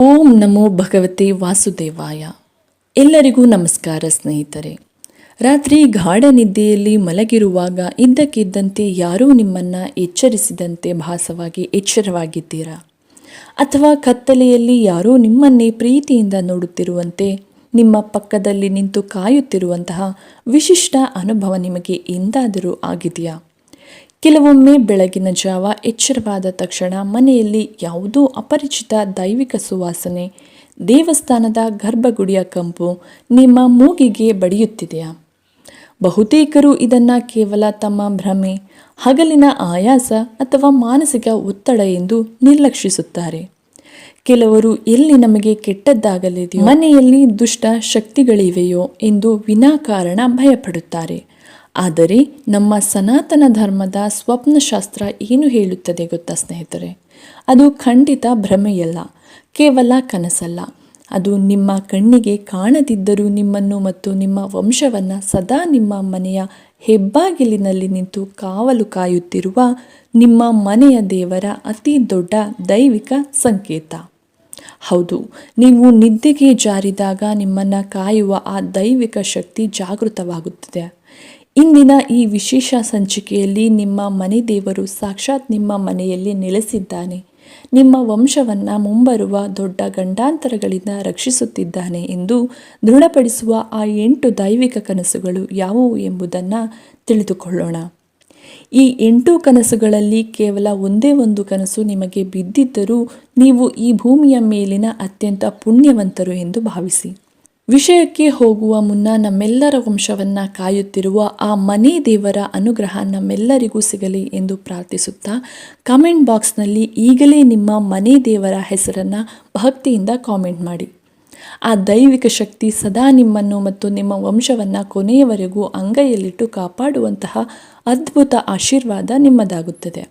ಓಂ ನಮೋ ಭಗವತೆ ವಾಸುದೇವಾಯ. ಎಲ್ಲರಿಗೂ ನಮಸ್ಕಾರ ಸ್ನೇಹಿತರೆ. ರಾತ್ರಿ ಗಾಢ ನಿದ್ದೆಯಲ್ಲಿ ಮಲಗಿರುವಾಗ ಇದ್ದಕ್ಕಿದ್ದಂತೆ ಯಾರೂ ನಿಮ್ಮನ್ನು ಎಚ್ಚರಿಸಿದಂತೆ ಭಾಸವಾಗಿ ಎಚ್ಚರವಾಗಿದ್ದೀರಾ? ಅಥವಾ ಕತ್ತಲೆಯಲ್ಲಿ ಯಾರೋ ನಿಮ್ಮನ್ನೇ ಪ್ರೀತಿಯಿಂದ ನೋಡುತ್ತಿರುವಂತೆ ನಿಮ್ಮ ಪಕ್ಕದಲ್ಲಿ ನಿಂತು ಕಾಯುತ್ತಿರುವಂತಹ ವಿಶಿಷ್ಟ ಅನುಭವ ನಿಮಗೆ ಎಂದಾದರೂ ಆಗಿದೆಯಾ? ಕೆಲವೊಮ್ಮೆ ಬೆಳಗಿನ ಜಾವ ಎಚ್ಚರವಾದ ತಕ್ಷಣ ಮನೆಯಲ್ಲಿ ಯಾವುದೋ ಅಪರಿಚಿತ ದೈವಿಕ ಸುವಾಸನೆ, ದೇವಸ್ಥಾನದ ಗರ್ಭಗುಡಿಯ ಕಂಪು ನಿಮ್ಮ ಮೂಗಿಗೆ ಬಡಿಯುತ್ತಿದೆಯಾ? ಬಹುತೇಕರು ಇದನ್ನು ಕೇವಲ ತಮ್ಮ ಭ್ರಮೆ, ಹಗಲಿನ ಆಯಾಸ ಅಥವಾ ಮಾನಸಿಕ ಒತ್ತಡ ಎಂದು ನಿರ್ಲಕ್ಷಿಸುತ್ತಾರೆ. ಕೆಲವರು ಎಲ್ಲಿ ನಮಗೆ ಕೆಟ್ಟದ್ದಾಗಲಿದೆಯೋ, ಮನೆಯಲ್ಲಿ ದುಷ್ಟ ಶಕ್ತಿಗಳಿವೆಯೋ ಎಂದು ವಿನಾಕಾರಣ ಭಯಪಡುತ್ತಾರೆ. ಆದರೆ ನಮ್ಮ ಸನಾತನ ಧರ್ಮದ ಸ್ವಪ್ನಶಾಸ್ತ್ರ ಏನು ಹೇಳುತ್ತದೆ ಗೊತ್ತಾ ಸ್ನೇಹಿತರೆ? ಅದು ಖಂಡಿತ ಭ್ರಮೆಯಲ್ಲ, ಕೇವಲ ಕನಸಲ್ಲ. ಅದು ನಿಮ್ಮ ಕಣ್ಣಿಗೆ ಕಾಣದಿದ್ದರೂ ನಿಮ್ಮನ್ನು ಮತ್ತು ನಿಮ್ಮ ವಂಶವನ್ನು ಸದಾ ನಿಮ್ಮ ಮನೆಯ ಹೆಬ್ಬಾಗಿಲಿನಲ್ಲಿ ನಿಂತು ಕಾವಲು ಕಾಯುತ್ತಿರುವ ನಿಮ್ಮ ಮನೆಯ ದೇವರ ಅತಿ ದೊಡ್ಡ ದೈವಿಕ ಸಂಕೇತ. ಹೌದು, ನೀವು ನಿದ್ದೆಗೆ ಜಾರಿದಾಗ ನಿಮ್ಮನ್ನು ಕಾಯುವ ಆ ದೈವಿಕ ಶಕ್ತಿ ಜಾಗೃತವಾಗುತ್ತದೆ. ಇಂದಿನ ಈ ವಿಶೇಷ ಸಂಚಿಕೆಯಲ್ಲಿ ನಿಮ್ಮ ಮನೆ ದೇವರು ಸಾಕ್ಷಾತ್ ನಿಮ್ಮ ಮನೆಯಲ್ಲಿ ನೆಲೆಸಿದ್ದಾನೆ, ನಿಮ್ಮ ವಂಶವನ್ನು ಮುಂಬರುವ ದೊಡ್ಡ ಗಂಡಾಂತರಗಳಿಂದ ರಕ್ಷಿಸುತ್ತಿದ್ದಾನೆ ಎಂದು ದೃಢಪಡಿಸುವ ಆ 8 ದೈವಿಕ ಕನಸುಗಳು ಯಾವುವು ಎಂಬುದನ್ನು ತಿಳಿದುಕೊಳ್ಳೋಣ. ಈ 8 ಕನಸುಗಳಲ್ಲಿ ಕೇವಲ ಒಂದೇ ಒಂದು ಕನಸು ನಿಮಗೆ ಬಿದ್ದಿದ್ದರೂ ನೀವು ಈ ಭೂಮಿಯ ಮೇಲಿನ ಅತ್ಯಂತ ಪುಣ್ಯವಂತರು ಎಂದು ಭಾವಿಸಿ. ವಿಷಯಕ್ಕೆ ಹೋಗುವ ಮುನ್ನ ನಮ್ಮೆಲ್ಲರ ವಂಶವನ್ನು ಕಾಯುತ್ತಿರುವ ಆ ಮನೆ ದೇವರ ಅನುಗ್ರಹ ನಮ್ಮೆಲ್ಲರಿಗೂ ಸಿಗಲಿ ಎಂದು ಪ್ರಾರ್ಥಿಸುತ್ತಾ ಕಾಮೆಂಟ್ ಬಾಕ್ಸ್ನಲ್ಲಿ ಈಗಲೇ ನಿಮ್ಮ ಮನೆ ದೇವರ ಹೆಸರನ್ನು ಭಕ್ತಿಯಿಂದ ಕಾಮೆಂಟ್ ಮಾಡಿ. ಆ ದೈವಿಕ ಶಕ್ತಿ ಸದಾ ನಿಮ್ಮನ್ನು ಮತ್ತು ನಿಮ್ಮ ವಂಶವನ್ನು ಕೊನೆಯವರೆಗೂ ಅಂಗೈಯಲ್ಲಿಟ್ಟು ಕಾಪಾಡುವಂತಹ ಅದ್ಭುತ ಆಶೀರ್ವಾದ ನಿಮ್ಮದಾಗುತ್ತದೆ.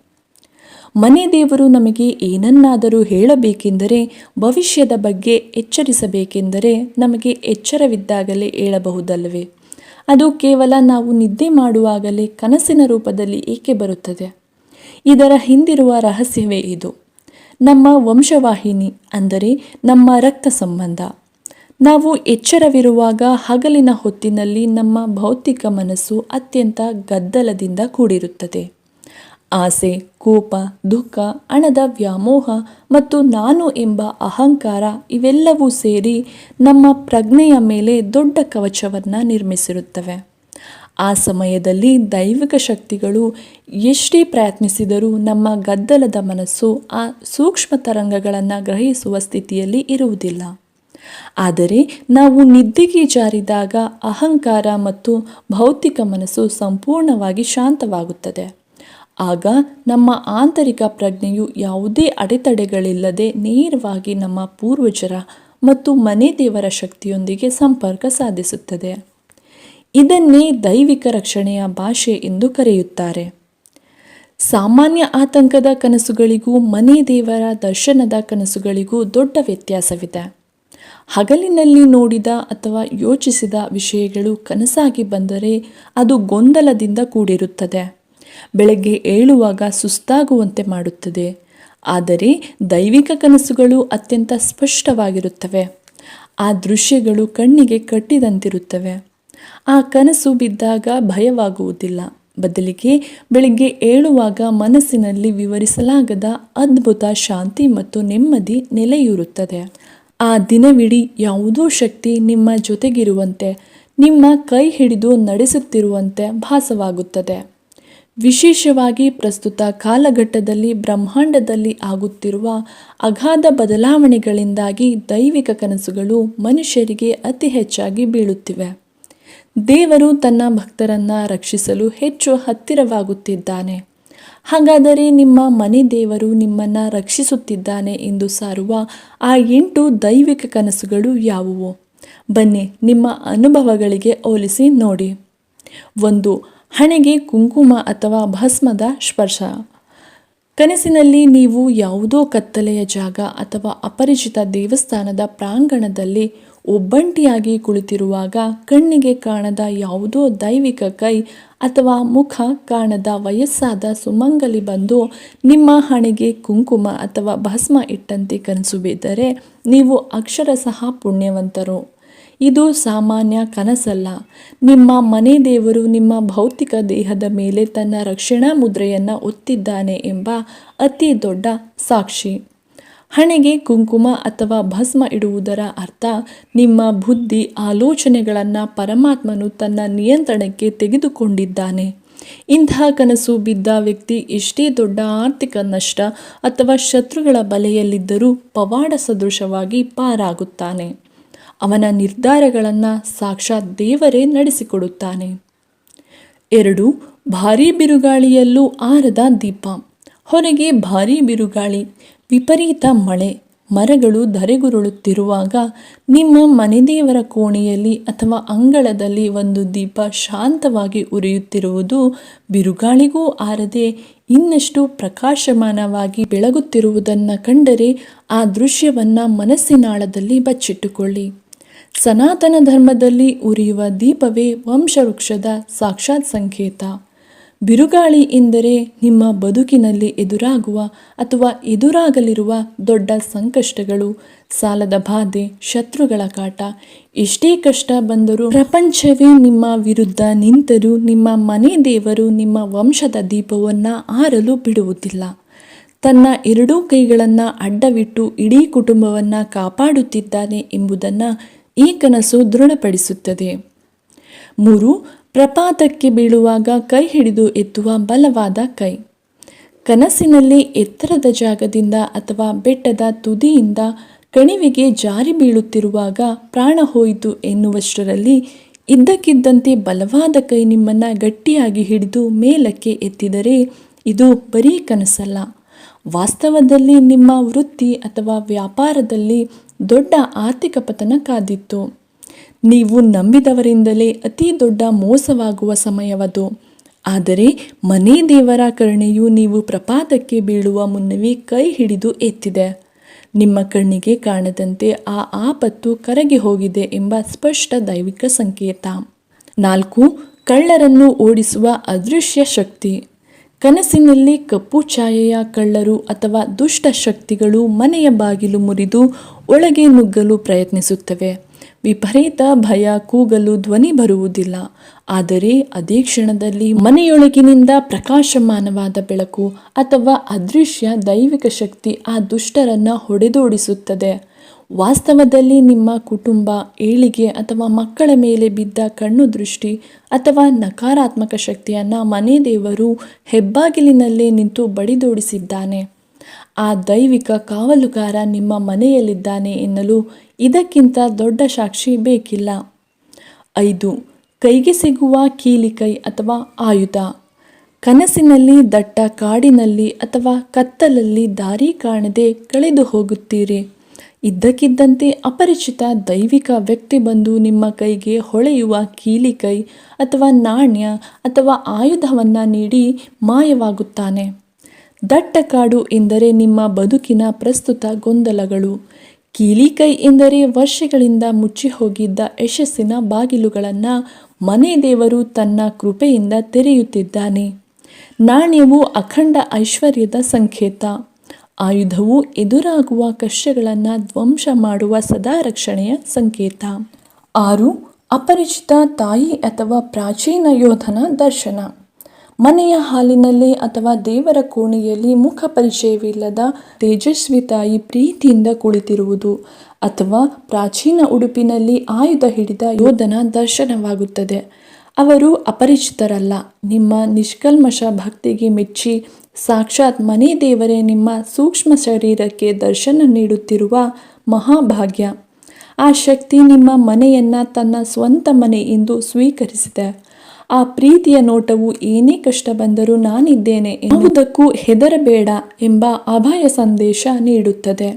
ಮನೆ ದೇವರು ನಮಗೆ ಏನನ್ನಾದರೂ ಹೇಳಬೇಕೆಂದರೆ, ಭವಿಷ್ಯದ ಬಗ್ಗೆ ಎಚ್ಚರಿಸಬೇಕೆಂದರೆ ನಮಗೆ ಎಚ್ಚರವಿದ್ದಾಗಲೇ ಹೇಳಬಹುದಲ್ಲವೇ? ಅದು ಕೇವಲ ನಾವು ನಿದ್ದೆ ಮಾಡುವಾಗಲೇ ಕನಸಿನ ರೂಪದಲ್ಲಿ ಏಕೆ ಬರುತ್ತದೆ? ಇದರ ಹಿಂದಿರುವ ರಹಸ್ಯವೇ ಇದು. ನಮ್ಮ ವಂಶವಾಹಿನಿ, ಅಂದರೆ ನಮ್ಮ ರಕ್ತ ಸಂಬಂಧ. ನಾವು ಎಚ್ಚರವಿರುವಾಗ ಹಗಲಿನ ಹೊತ್ತಿನಲ್ಲಿ ನಮ್ಮ ಭೌತಿಕ ಮನಸ್ಸು ಅತ್ಯಂತ ಗದ್ದಲದಿಂದ ಕೂಡಿರುತ್ತದೆ. ಆಸೆ, ಕೋಪ, ದುಃಖ, ಹಣದ ವ್ಯಾಮೋಹ ಮತ್ತು ನಾನು ಎಂಬ ಅಹಂಕಾರ ಇವೆಲ್ಲವೂ ಸೇರಿ ನಮ್ಮ ಪ್ರಜ್ಞೆಯ ಮೇಲೆ ದೊಡ್ಡ ಕವಚವನ್ನು ನಿರ್ಮಿಸಿರುತ್ತವೆ. ಆ ಸಮಯದಲ್ಲಿ ದೈವಿಕ ಶಕ್ತಿಗಳು ಎಷ್ಟೇ ಪ್ರಯತ್ನಿಸಿದರೂ ನಮ್ಮ ಗದ್ದಲದ ಮನಸ್ಸು ಆ ಸೂಕ್ಷ್ಮ ತರಂಗಗಳನ್ನು ಗ್ರಹಿಸುವ ಸ್ಥಿತಿಯಲ್ಲಿ ಇರುವುದಿಲ್ಲ. ಆದರೆ ನಾವು ನಿದ್ದೆಗೆ ಜಾರಿದಾಗ ಅಹಂಕಾರ ಮತ್ತು ಭೌತಿಕ ಮನಸ್ಸು ಸಂಪೂರ್ಣವಾಗಿ ಶಾಂತವಾಗುತ್ತದೆ. ಆಗ ನಮ್ಮ ಆಂತರಿಕ ಪ್ರಜ್ಞೆಯು ಯಾವುದೇ ಅಡೆತಡೆಗಳಿಲ್ಲದೆ ನೇರವಾಗಿ ನಮ್ಮ ಪೂರ್ವಜರ ಮತ್ತು ಮನೆ ದೇವರ ಶಕ್ತಿಯೊಂದಿಗೆ ಸಂಪರ್ಕ ಸಾಧಿಸುತ್ತದೆ. ಇದನ್ನೇ ದೈವಿಕ ರಕ್ಷಣೆಯ ಭಾಷೆ ಎಂದು ಕರೆಯುತ್ತಾರೆ. ಸಾಮಾನ್ಯ ಆತಂಕದ ಕನಸುಗಳಿಗೂ ಮನೆ ದೇವರ ದರ್ಶನದ ಕನಸುಗಳಿಗೂ ದೊಡ್ಡ ವ್ಯತ್ಯಾಸವಿದೆ. ಹಗಲಿನಲ್ಲಿ ನೋಡಿದ ಅಥವಾ ಯೋಚಿಸಿದ ವಿಷಯಗಳು ಕನಸಾಗಿ ಬಂದರೆ ಅದು ಗೊಂದಲದಿಂದ ಕೂಡಿರುತ್ತದೆ, ಬೆಳಗ್ಗೆ ಏಳುವಾಗ ಸುಸ್ತಾಗುವಂತೆ ಮಾಡುತ್ತದೆ. ಆದರೆ ದೈವಿಕ ಕನಸುಗಳು ಅತ್ಯಂತ ಸ್ಪಷ್ಟವಾಗಿರುತ್ತವೆ. ಆ ದೃಶ್ಯಗಳು ಕಣ್ಣಿಗೆ ಕಟ್ಟಿದಂತಿರುತ್ತವೆ. ಆ ಕನಸು ಬಿದ್ದಾಗ ಭಯವಾಗುವುದಿಲ್ಲ, ಬದಲಿಗೆ ಬೆಳಗ್ಗೆ ಏಳುವಾಗ ಮನಸ್ಸಿನಲ್ಲಿ ವಿವರಿಸಲಾಗದ ಅದ್ಭುತ ಶಾಂತಿ ಮತ್ತು ನೆಮ್ಮದಿ ನೆಲೆಯೂರುತ್ತದೆ. ಆ ದಿನವಿಡೀ ಯಾವುದೋ ಶಕ್ತಿ ನಿಮ್ಮ ಜೊತೆಗಿರುವಂತೆ, ನಿಮ್ಮ ಕೈ ಹಿಡಿದು ನಡೆಸುತ್ತಿರುವಂತೆ ಭಾಸವಾಗುತ್ತದೆ. ವಿಶೇಷವಾಗಿ ಪ್ರಸ್ತುತ ಕಾಲಘಟ್ಟದಲ್ಲಿ ಬ್ರಹ್ಮಾಂಡದಲ್ಲಿ ಆಗುತ್ತಿರುವ ಅಗಾಧ ಬದಲಾವಣೆಗಳಿಂದಾಗಿ ದೈವಿಕ ಕನಸುಗಳು ಮನುಷ್ಯರಿಗೆ ಅತಿ ಹೆಚ್ಚಾಗಿ ಬೀಳುತ್ತಿವೆ. ದೇವರು ತನ್ನ ಭಕ್ತರನ್ನು ರಕ್ಷಿಸಲು ಹೆಚ್ಚು ಹತ್ತಿರವಾಗುತ್ತಿದ್ದಾನೆ. ಹಾಗಾದರೆ ನಿಮ್ಮ ಮನೆ ದೇವರು ನಿಮ್ಮನ್ನು ರಕ್ಷಿಸುತ್ತಿದ್ದಾನೆ ಎಂದು ಸಾರುವ ಆ 8 ದೈವಿಕ ಕನಸುಗಳು ಯಾವುವು? ಬನ್ನಿ ನಿಮ್ಮ ಅನುಭವಗಳಿಗೆ ಹೋಲಿಸಿ ನೋಡಿ. 1. ಹಣೆಗೆ ಕುಂಕುಮ ಅಥವಾ ಭಸ್ಮದ ಸ್ಪರ್ಶ. ಕನಸಿನಲ್ಲಿ ನೀವು ಯಾವುದೋ ಕತ್ತಲೆಯ ಜಾಗ ಅಥವಾ ಅಪರಿಚಿತ ದೇವಸ್ಥಾನದ ಪ್ರಾಂಗಣದಲ್ಲಿ ಒಬ್ಬಂಟಿಯಾಗಿ ಕುಳಿತಿರುವಾಗ ಕಣ್ಣಿಗೆ ಕಾಣದ ಯಾವುದೋ ದೈವಿಕ ಕೈ ಅಥವಾ ಮುಖ ಕಾಣದ ವಯಸ್ಸಾದ ಸುಮಂಗಲಿ ಬಂದು ನಿಮ್ಮ ಹಣೆಗೆ ಕುಂಕುಮ ಅಥವಾ ಭಸ್ಮ ಇಟ್ಟಂತೆ ಕನಸು ಬಿದ್ದರೆ ನೀವು ಅಕ್ಷರಶಃ ಪುಣ್ಯವಂತರು. ಇದು ಸಾಮಾನ್ಯ ಕನಸಲ್ಲ. ನಿಮ್ಮ ಮನೆ ದೇವರು ನಿಮ್ಮ ಭೌತಿಕ ದೇಹದ ಮೇಲೆ ತನ್ನ ರಕ್ಷಣಾ ಮುದ್ರೆಯನ್ನು ಒತ್ತಿದ್ದಾನೆ ಎಂಬ ಅತಿ ದೊಡ್ಡ ಸಾಕ್ಷಿ. ಹಣೆಗೆ ಕುಂಕುಮ ಅಥವಾ ಭಸ್ಮ ಇಡುವುದರ ಅರ್ಥ ನಿಮ್ಮ ಬುದ್ಧಿ ಆಲೋಚನೆಗಳನ್ನು ಪರಮಾತ್ಮನು ತನ್ನ ನಿಯಂತ್ರಣಕ್ಕೆ ತೆಗೆದುಕೊಂಡಿದ್ದಾನೆ. ಇಂತಹ ಕನಸು ಬಿದ್ದ ವ್ಯಕ್ತಿ ಎಷ್ಟೇ ದೊಡ್ಡ ಆರ್ಥಿಕ ನಷ್ಟ ಅಥವಾ ಶತ್ರುಗಳ ಬಲೆಯಲ್ಲಿದ್ದರೂ ಪವಾಡ ಸದೃಶವಾಗಿ ಪಾರಾಗುತ್ತಾನೆ. ಅವನ ನಿರ್ಧಾರಗಳನ್ನು ಸಾಕ್ಷಾತ್ ದೇವರೇ ನಡೆಸಿಕೊಡುತ್ತಾನೆ. 2. ಭಾರೀ ಬಿರುಗಾಳಿಯಲ್ಲೂ ಆರದ ದೀಪ. ಹೊರಗೆ ಭಾರೀ ಬಿರುಗಾಳಿ, ವಿಪರೀತ ಮಳೆ, ಮರಗಳು ಧರೆಗುರುಳುತ್ತಿರುವಾಗ ನಿಮ್ಮ ಮನೆದೇವರ ಕೋಣೆಯಲ್ಲಿ ಅಥವಾ ಅಂಗಳದಲ್ಲಿ ಒಂದು ದೀಪ ಶಾಂತವಾಗಿ ಉರಿಯುತ್ತಿರುವುದು ಬಿರುಗಾಳಿಗೂ ಆರದೆ ಇನ್ನಷ್ಟು ಪ್ರಕಾಶಮಾನವಾಗಿ ಬೆಳಗುತ್ತಿರುವುದನ್ನು ಕಂಡರೆ ಆ ದೃಶ್ಯವನ್ನು ಮನಸ್ಸಿನಾಳದಲ್ಲಿ ಬಚ್ಚಿಟ್ಟುಕೊಳ್ಳಿ. ಸನಾತನ ಧರ್ಮದಲ್ಲಿ ಉರಿಯುವ ದೀಪವೇ ವಂಶವೃಕ್ಷದ ಸಾಕ್ಷಾತ್ ಸಂಕೇತ. ಬಿರುಗಾಳಿ ಎಂದರೆ ನಿಮ್ಮ ಬದುಕಿನಲ್ಲಿ ಎದುರಾಗುವ ಅಥವಾ ಎದುರಾಗಲಿರುವ ದೊಡ್ಡ ಸಂಕಷ್ಟಗಳು, ಸಾಲದ ಬಾಧೆ, ಶತ್ರುಗಳ ಕಾಟ. ಎಷ್ಟೇ ಕಷ್ಟ ಬಂದರೂ, ಪ್ರಪಂಚವೇ ನಿಮ್ಮ ವಿರುದ್ಧ ನಿಂತರೂ ನಿಮ್ಮ ಮನೆ ದೇವರು ನಿಮ್ಮ ವಂಶದ ದೀಪವನ್ನು ಆರಲು ಬಿಡುವುದಿಲ್ಲ. ತನ್ನ ಎರಡೂ ಕೈಗಳನ್ನು ಅಡ್ಡವಿಟ್ಟು ಇಡೀ ಕುಟುಂಬವನ್ನು ಕಾಪಾಡುತ್ತಿದ್ದಾನೆ ಎಂಬುದನ್ನು ಈ ಕನಸು ದೃಢಪಡಿಸುತ್ತದೆ. 3. ಪ್ರಪಾತಕ್ಕೆ ಬೀಳುವಾಗ ಕೈ ಹಿಡಿದು ಎತ್ತುವ ಬಲವಾದ ಕೈ. ಕನಸಿನಲ್ಲಿ ಎತ್ತರದ ಜಾಗದಿಂದ ಅಥವಾ ಬೆಟ್ಟದ ತುದಿಯಿಂದ ಕಣಿವೆಗೆ ಜಾರಿ ಬೀಳುತ್ತಿರುವಾಗ ಪ್ರಾಣ ಹೋಯಿತು ಎನ್ನುವಷ್ಟರಲ್ಲಿ ಇದ್ದಕ್ಕಿದ್ದಂತೆ ಬಲವಾದ ಕೈ ನಿಮ್ಮನ್ನು ಗಟ್ಟಿಯಾಗಿ ಹಿಡಿದು ಮೇಲಕ್ಕೆ ಎತ್ತಿದರೆ ಇದು ಬರೀ ಕನಸಲ್ಲ. ವಾಸ್ತವದಲ್ಲಿ ನಿಮ್ಮ ವೃತ್ತಿ ಅಥವಾ ವ್ಯಾಪಾರದಲ್ಲಿ ದೊಡ್ಡ ಆರ್ಥಿಕ ಪತನ ಕಾದಿತ್ತು. ನೀವು ನಂಬಿದವರಿಂದಲೇ ಅತಿ ದೊಡ್ಡ ಮೋಸವಾಗುವ ಸಮಯವದು. ಆದರೆ ಮನೆ ದೇವರ ಕರುಣೆಯು ನೀವು ಪ್ರಪಾತಕ್ಕೆ ಬೀಳುವ ಮುನ್ನವೇ ಕೈ ಹಿಡಿದು ಎತ್ತಿದೆ. ನಿಮ್ಮ ಕಣ್ಣಿಗೆ ಕಾಣದಂತೆ ಆ ಆಪತ್ತು ಕರಗಿ ಹೋಗಿದೆ ಎಂಬ ಸ್ಪಷ್ಟ ದೈವಿಕ ಸಂಕೇತ. 4. ಕಳ್ಳರನ್ನು ಓಡಿಸುವ ಅದೃಶ್ಯ ಶಕ್ತಿ. ಕನಸಿನಲ್ಲಿ ಕಪ್ಪು ಛಾಯೆಯ ಕಳ್ಳರು ಅಥವಾ ದುಷ್ಟ ಶಕ್ತಿಗಳು ಮನೆಯ ಬಾಗಿಲು ಮುರಿದು ಒಳಗೆ ನುಗ್ಗಲು ಪ್ರಯತ್ನಿಸುತ್ತವೆ. ವಿಪರೀತ ಭಯ, ಕೂಗಲು ಧ್ವನಿ ಬರುವುದಿಲ್ಲ. ಆದರೆ ಅದೇ ಕ್ಷಣದಲ್ಲಿ ಮನೆಯೊಳಗಿನಿಂದ ಪ್ರಕಾಶಮಾನವಾದ ಬೆಳಕು ಅಥವಾ ಅದೃಶ್ಯ ದೈವಿಕ ಶಕ್ತಿ ಆ ದುಷ್ಟರನ್ನು ಹೊಡೆದೋಡಿಸುತ್ತದೆ. ವಾಸ್ತವದಲ್ಲಿ ನಿಮ್ಮ ಕುಟುಂಬ, ಏಳಿಗೆ ಅಥವಾ ಮಕ್ಕಳ ಮೇಲೆ ಬಿದ್ದ ಕಣ್ಣು ದೃಷ್ಟಿ ಅಥವಾ ನಕಾರಾತ್ಮಕ ಶಕ್ತಿಯನ್ನು ಮನೆ ದೇವರು ಹೆಬ್ಬಾಗಿಲಿನಲ್ಲೇ ನಿಂತು ಬಡಿದೋಡಿಸಿದ್ದಾನೆ. ಆ ದೈವಿಕ ಕಾವಲುಗಾರ ನಿಮ್ಮ ಮನೆಯಲ್ಲಿದ್ದಾನೆ ಎನ್ನಲು ಇದಕ್ಕಿಂತ ದೊಡ್ಡ ಸಾಕ್ಷಿ ಬೇಕಿಲ್ಲ. 5. ಕೈಗೆ ಸಿಗುವ ಕೀಲಿಕೈ ಅಥವಾ ಆಯುಧ. ಕನಸಿನಲ್ಲಿ ದಟ್ಟ ಕಾಡಿನಲ್ಲಿ ಅಥವಾ ಕತ್ತಲಲ್ಲಿ ದಾರಿ ಕಾಣದೆ ಕಳೆದು ಹೋಗುತ್ತೀರಿ. ಇದ್ದಕ್ಕಿದ್ದಂತೆ ಅಪರಿಚಿತ ದೈವಿಕ ವ್ಯಕ್ತಿ ಬಂದು ನಿಮ್ಮ ಕೈಗೆ ಹೊಳೆಯುವ ಕೀಲಿಕೈ ಅಥವಾ ನಾಣ್ಯ ಅಥವಾ ಆಯುಧವನ್ನು ನೀಡಿ ಮಾಯವಾಗುತ್ತಾನೆ. ದಟ್ಟ ಕಾಡು ಎಂದರೆ ನಿಮ್ಮ ಬದುಕಿನ ಪ್ರಸ್ತುತ ಗೊಂದಲಗಳು. ಕೀಲಿಕೈ ಎಂದರೆ ವರ್ಷಗಳಿಂದ ಮುಚ್ಚಿ ಹೋಗಿದ್ದ ಯಶಸ್ಸಿನ ಬಾಗಿಲುಗಳನ್ನು ಮನೆ ದೇವರು ತನ್ನ ಕೃಪೆಯಿಂದ ತೆರೆಯುತ್ತಿದ್ದಾನೆ. ನಾಣ್ಯವು ಅಖಂಡ ಐಶ್ವರ್ಯದ ಸಂಕೇತ. ಆಯುಧವು ಎದುರಾಗುವ ಕಷ್ಟಗಳನ್ನು ಧ್ವಂಸ ಮಾಡುವ ಸದಾ ರಕ್ಷಣೆಯ ಸಂಕೇತ. 6. ಅಪರಿಚಿತ ತಾಯಿ ಅಥವಾ ಪ್ರಾಚೀನ ಯೋಧನ ದರ್ಶನ. ಮನೆಯ ಹಾಲಿನಲ್ಲಿ ಅಥವಾ ದೇವರ ಕೋಣೆಯಲ್ಲಿ ಮುಖ ಪರಿಚಯವಿಲ್ಲದ ತೇಜಸ್ವಿ ತಾಯಿ ಪ್ರೀತಿಯಿಂದ ಕುಳಿತಿರುವುದು ಅಥವಾ ಪ್ರಾಚೀನ ಉಡುಪಿನಲ್ಲಿ ಆಯುಧ ಹಿಡಿದ ಯೋಧನ ದರ್ಶನವಾಗುತ್ತದೆ. ಅವರು ಅಪರಿಚಿತರಲ್ಲ. ನಿಮ್ಮ ನಿಷ್ಕಲ್ಮಶ ಭಕ್ತಿಗೆ ಮೆಚ್ಚಿ ಸಾಕ್ಷಾತ್ ಮನೆ ದೇವರೇ ನಿಮ್ಮ ಸೂಕ್ಷ್ಮ ಶರೀರಕ್ಕೆ ದರ್ಶನ ನೀಡುತ್ತಿರುವ ಮಹಾಭಾಗ್ಯ. ಆ ಶಕ್ತಿ ನಿಮ್ಮ ಮನೆಯನ್ನು ತನ್ನ ಸ್ವಂತ ಮನೆ ಎಂದು ಸ್ವೀಕರಿಸಿದೆ. ಆ ಪ್ರೀತಿಯ ನೋಟವು ಏನೇ ಕಷ್ಟ ಬಂದರೂ ನಾನಿದ್ದೇನೆ, ಯಾವುದಕ್ಕೂ ಹೆದರಬೇಡ ಎಂಬ ಅಭಯ ಸಂದೇಶ ನೀಡುತ್ತದೆ.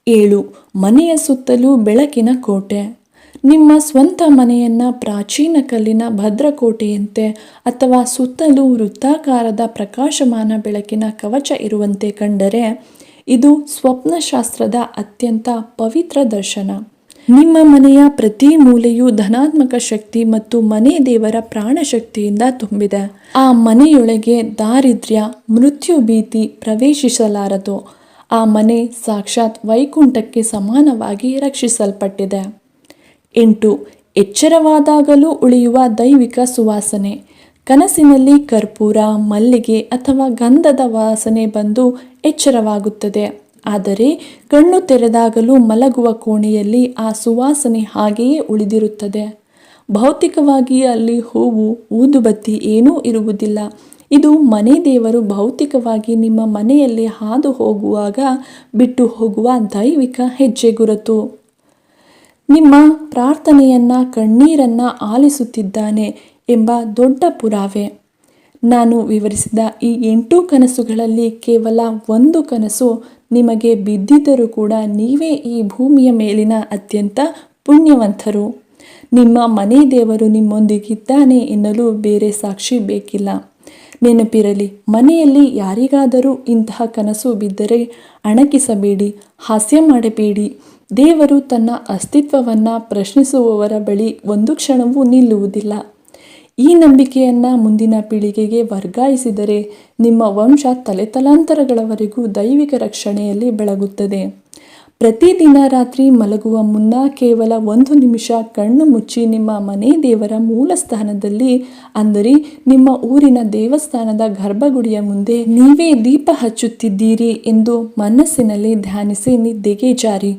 7. ಮನೆಯ ಸುತ್ತಲೂ ಬೆಳಕಿನ ಕೋಟೆ. ನಿಮ್ಮ ಸ್ವಂತ ಮನೆಯನ್ನು ಪ್ರಾಚೀನ ಕಲ್ಲಿನ ಭದ್ರಕೋಟೆಯಂತೆ ಅಥವಾ ಸುತ್ತಲೂ ವೃತ್ತಾಕಾರದ ಪ್ರಕಾಶಮಾನ ಬೆಳಕಿನ ಕವಚ ಇರುವಂತೆ ಕಂಡರೆ ಇದು ಸ್ವಪ್ನಶಾಸ್ತ್ರದ ಅತ್ಯಂತ ಪವಿತ್ರ ದರ್ಶನ. ನಿಮ್ಮ ಮನೆಯ ಪ್ರತಿ ಮೂಲೆಯೂ ಧನಾತ್ಮಕ ಶಕ್ತಿ ಮತ್ತು ಮನೆ ದೇವರ ಪ್ರಾಣ ಶಕ್ತಿಯಿಂದ ತುಂಬಿದೆ. ಆ ಮನೆಯೊಳಗೆ ದಾರಿದ್ರ್ಯ, ಮೃತ್ಯು ಭೀತಿ ಪ್ರವೇಶಿಸಲಾರದು. ಆ ಮನೆ ಸಾಕ್ಷಾತ್ ವೈಕುಂಠಕ್ಕೆ ಸಮಾನವಾಗಿ ರಕ್ಷಿಸಲ್ಪಟ್ಟಿದೆ. 8. ಎಚ್ಚರವಾದಾಗಲೂ ಉಳಿಯುವ ದೈವಿಕ ಸುವಾಸನೆ. ಕನಸಿನಲ್ಲಿ ಕರ್ಪೂರ, ಮಲ್ಲಿಗೆ ಅಥವಾ ಗಂಧದ ವಾಸನೆ ಬಂದು ಎಚ್ಚರವಾಗುತ್ತದೆ. ಆದರೆ ಕಣ್ಣು ತೆರೆದಾಗಲೂ ಮಲಗುವ ಕೋಣೆಯಲ್ಲಿ ಆ ಸುವಾಸನೆ ಹಾಗೆಯೇ ಉಳಿದಿರುತ್ತದೆ. ಭೌತಿಕವಾಗಿ ಅಲ್ಲಿ ಹೂವು, ಊದುಬತ್ತಿ ಏನೂ ಇರುವುದಿಲ್ಲ. ಇದು ಮನೆ ದೇವರು ಭೌತಿಕವಾಗಿ ನಿಮ್ಮ ಮನೆಯಲ್ಲಿ ಹಾದು ಹೋಗುವಾಗ ಬಿಟ್ಟು ಹೋಗುವ ದೈವಿಕ ಹೆಜ್ಜೆ ಗುರುತು. ನಿಮ್ಮ ಪ್ರಾರ್ಥನೆಯನ್ನ, ಕಣ್ಣೀರನ್ನ ಆಲಿಸುತ್ತಿದ್ದಾನೆ ಎಂಬ ದೊಡ್ಡ ಪುರಾವೆ. ನಾನು ವಿವರಿಸಿದ ಈ 8 ಕನಸುಗಳಲ್ಲಿ ಕೇವಲ ಒಂದು ಕನಸು ನಿಮಗೆ ಬಿದ್ದಿದ್ದರೂ ಕೂಡ ನೀವೇ ಈ ಭೂಮಿಯ ಮೇಲಿನ ಅತ್ಯಂತ ಪುಣ್ಯವಂತರು. ನಿಮ್ಮ ಮನೆ ದೇವರು ನಿಮ್ಮೊಂದಿಗಿದ್ದಾನೆ ಎನ್ನಲು ಬೇರೆ ಸಾಕ್ಷಿ ಬೇಕಿಲ್ಲ. ನೆನಪಿರಲಿ, ಮನೆಯಲ್ಲಿ ಯಾರಿಗಾದರೂ ಇಂತಹ ಕನಸು ಬಿದ್ದರೆ ಅಣಕಿಸಬೇಡಿ, ಹಾಸ್ಯ ಮಾಡಬೇಡಿ. ದೇವರು ತನ್ನ ಅಸ್ತಿತ್ವವನ್ನು ಪ್ರಶ್ನಿಸುವವರ ಬಳಿ ಒಂದು ಕ್ಷಣವೂ ನಿಲ್ಲುವುದಿಲ್ಲ. ಈ ನಂಬಿಕೆಯನ್ನು ಮುಂದಿನ ಪೀಳಿಗೆಗೆ ವರ್ಗಾಯಿಸಿದರೆ ನಿಮ್ಮ ವಂಶ ತಲೆತಲಾಂತರಗಳವರೆಗೂ ದೈವಿಕ ರಕ್ಷಣೆಯಲ್ಲಿ ಬೆಳಗುತ್ತದೆ. ಪ್ರತಿದಿನ ರಾತ್ರಿ ಮಲಗುವ ಮುನ್ನ ಕೇವಲ 1 ನಿಮಿಷ ಕಣ್ಣು ಮುಚ್ಚಿ ನಿಮ್ಮ ಮನೆ ದೇವರ ಮೂಲ ಸ್ಥಾನದಲ್ಲಿ, ಅಂದರೆ ನಿಮ್ಮ ಊರಿನ ದೇವಸ್ಥಾನದ ಗರ್ಭಗುಡಿಯ ಮುಂದೆ ನೀವೇ ದೀಪ ಹಚ್ಚುತ್ತಿದ್ದೀರಿ ಎಂದು ಮನಸ್ಸಿನಲ್ಲಿ ಧ್ಯಾನಿಸಿ ನಿದ್ದೆಗೆ ಜಾರಿ.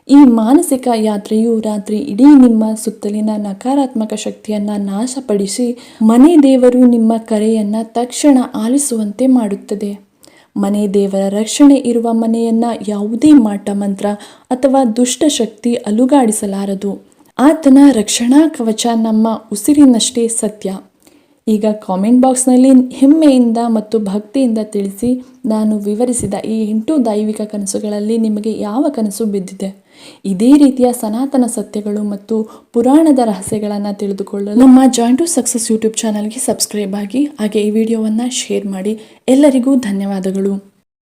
ಈ ಮಾನಸಿಕ ಯಾತ್ರೆಯು ರಾತ್ರಿ ಇಡೀ ನಿಮ್ಮ ಸುತ್ತಲಿನ ನಕಾರಾತ್ಮಕ ಶಕ್ತಿಯನ್ನು ನಾಶಪಡಿಸಿ ಮನೆ ದೇವರು ನಿಮ್ಮ ಕರೆಯನ್ನು ತಕ್ಷಣ ಆಲಿಸುವಂತೆ ಮಾಡುತ್ತದೆ. ಮನೆ ದೇವರ ರಕ್ಷಣೆ ಇರುವ ಮನೆಯನ್ನು ಯಾವುದೇ ಮಾಟ ಮಂತ್ರ ಅಥವಾ ದುಷ್ಟ ಶಕ್ತಿ ಅಲುಗಾಡಿಸಲಾರದು. ಆತನ ರಕ್ಷಣಾ ಕವಚ ನಮ್ಮ ಉಸಿರಿನಷ್ಟೇ ಸತ್ಯ. ಈಗ ಕಾಮೆಂಟ್ ಬಾಕ್ಸ್ನಲ್ಲಿ ಹೆಮ್ಮೆಯಿಂದ ಮತ್ತು ಭಕ್ತಿಯಿಂದ ತಿಳಿಸಿ, ನಾನು ವಿವರಿಸಿದ ಈ 8 ದೈವಿಕ ಕನಸುಗಳಲ್ಲಿ ನಿಮಗೆ ಯಾವ ಕನಸು ಬಿದ್ದಿದೆ. ಇದೇ ರೀತಿಯ ಸನಾತನ ಸತ್ಯಗಳು ಮತ್ತು ಪುರಾಣದ ರಹಸ್ಯಗಳನ್ನು ತಿಳಿದುಕೊಳ್ಳಲು ನಮ್ಮ ಜಾಯಿಂಟ್ ಟು ಸಕ್ಸಸ್ ಯೂಟ್ಯೂಬ್ ಚಾನಲ್ಗೆ ಸಬ್ಸ್ಕ್ರೈಬ್ ಆಗಿ, ಹಾಗೆ ಈ ವಿಡಿಯೋವನ್ನು ಶೇರ್ ಮಾಡಿ. ಎಲ್ಲರಿಗೂ ಧನ್ಯವಾದಗಳು.